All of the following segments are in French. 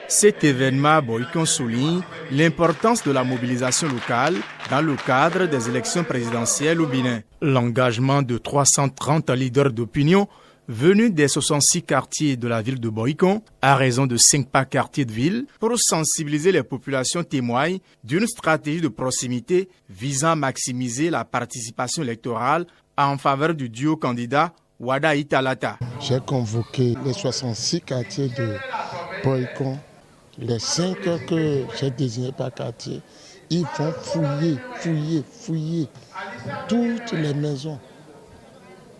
Cet événement à Boikon souligne l'importance de la mobilisation locale dans le cadre des élections présidentielles au Bénin. L'engagement de 330 leaders d'opinion venus des 66 quartiers de la ville de Boikon, à raison de 5 par quartier de ville, pour sensibiliser les populations témoigne d'une stratégie de proximité visant à maximiser la participation électorale en faveur du duo candidat Wada Italata. J'ai convoqué les 66 quartiers de Boikon. Les 5 que j'ai désignés par quartier, ils vont fouiller toutes les maisons.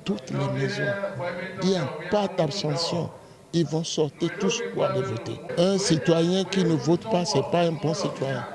Toutes les maisons. Il n'y a pas d'abstention. Ils vont sortir tous pour aller voter. Un citoyen qui ne vote pas, ce n'est pas un bon citoyen.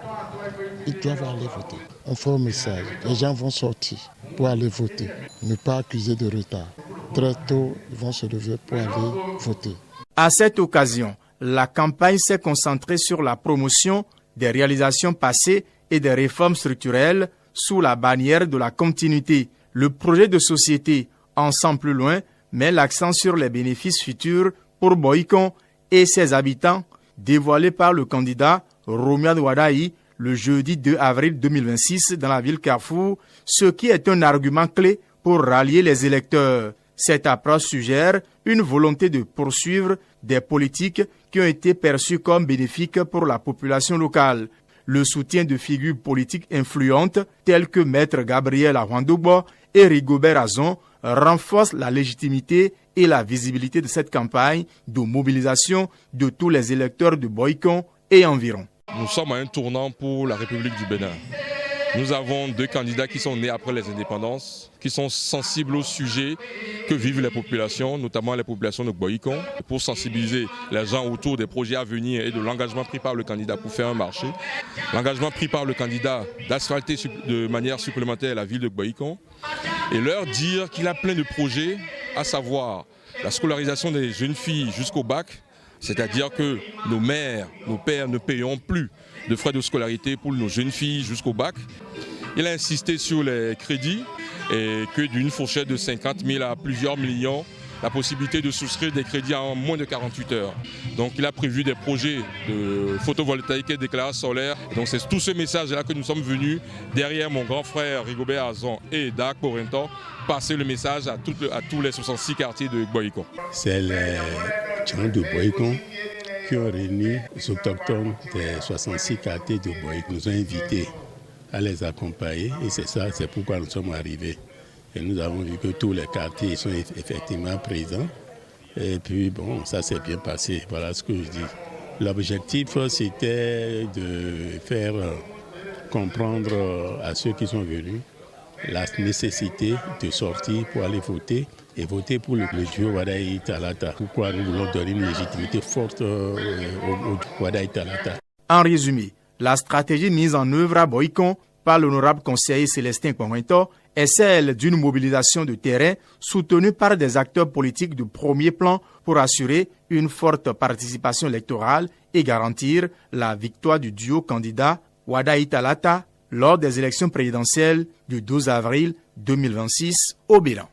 Ils doivent aller voter. On fait un message. Les gens vont sortir pour aller voter. Ne pas accuser de retard. Très tôt, ils vont se lever pour aller voter. À cette occasion, la campagne s'est concentrée sur la promotion des réalisations passées et des réformes structurelles sous la bannière de la continuité. Le projet de société Ensemble plus loin met l'accent sur les bénéfices futurs pour Boikon et ses habitants, dévoilé par le candidat Romiad Wadaï le jeudi 2 avril 2026 dans la ville Carrefour, ce qui est un argument clé pour rallier les électeurs. Cette approche suggère une volonté de poursuivre des politiques qui ont été perçues comme bénéfiques pour la population locale. Le soutien de figures politiques influentes telles que Maître Gabriel Ahwandoubo et Rigobert Azon renforce la légitimité et la visibilité de cette campagne de mobilisation de tous les électeurs de Boikon et environ. Nous sommes à un tournant pour la République du Bénin. Nous avons 2 candidats qui sont nés après les indépendances, qui sont sensibles au sujet que vivent les populations, notamment les populations de Boikon, pour sensibiliser les gens autour des projets à venir et de l'engagement pris par le candidat pour faire un marché. L'engagement pris par le candidat d'asphalter de manière supplémentaire la ville de Boikon et leur dire qu'il a plein de projets, à savoir la scolarisation des jeunes filles jusqu'au bac, c'est-à-dire que nos mères, nos pères ne payeront plus de frais de scolarité pour nos jeunes filles jusqu'au bac. Il a insisté sur les crédits et que d'une fourchette de 50 000 à plusieurs millions, la possibilité de souscrire des crédits en moins de 48 heures. Donc il a prévu des projets de photovoltaïque et d'éclairage solaire. Donc c'est tout ce message-là que nous sommes venus, derrière mon grand frère Rigobert Azon et Dak Porenton, passer le message à tous les 66 quartiers de Boikon. C'est les gens de Boikon qui ont réuni les autochtones des 66 quartiers de Boikon. Nous ont invités à les accompagner et c'est pourquoi nous sommes arrivés. Et nous avons vu que tous les quartiers sont effectivement présents. Et puis bon, ça s'est bien passé. Voilà ce que je dis. L'objectif, c'était de faire comprendre à ceux qui sont venus la nécessité de sortir pour aller voter et voter pour le duo Wada Italata. Pourquoi nous voulons donner une légitimité forte au Wada Italata. En résumé, la stratégie mise en œuvre à Boikon par l'honorable conseiller Célestin Pointo est celle d'une mobilisation de terrain soutenue par des acteurs politiques de premier plan pour assurer une forte participation électorale et garantir la victoire du duo candidat Wada Italata lors des élections présidentielles du 12 avril 2026 au Bénin.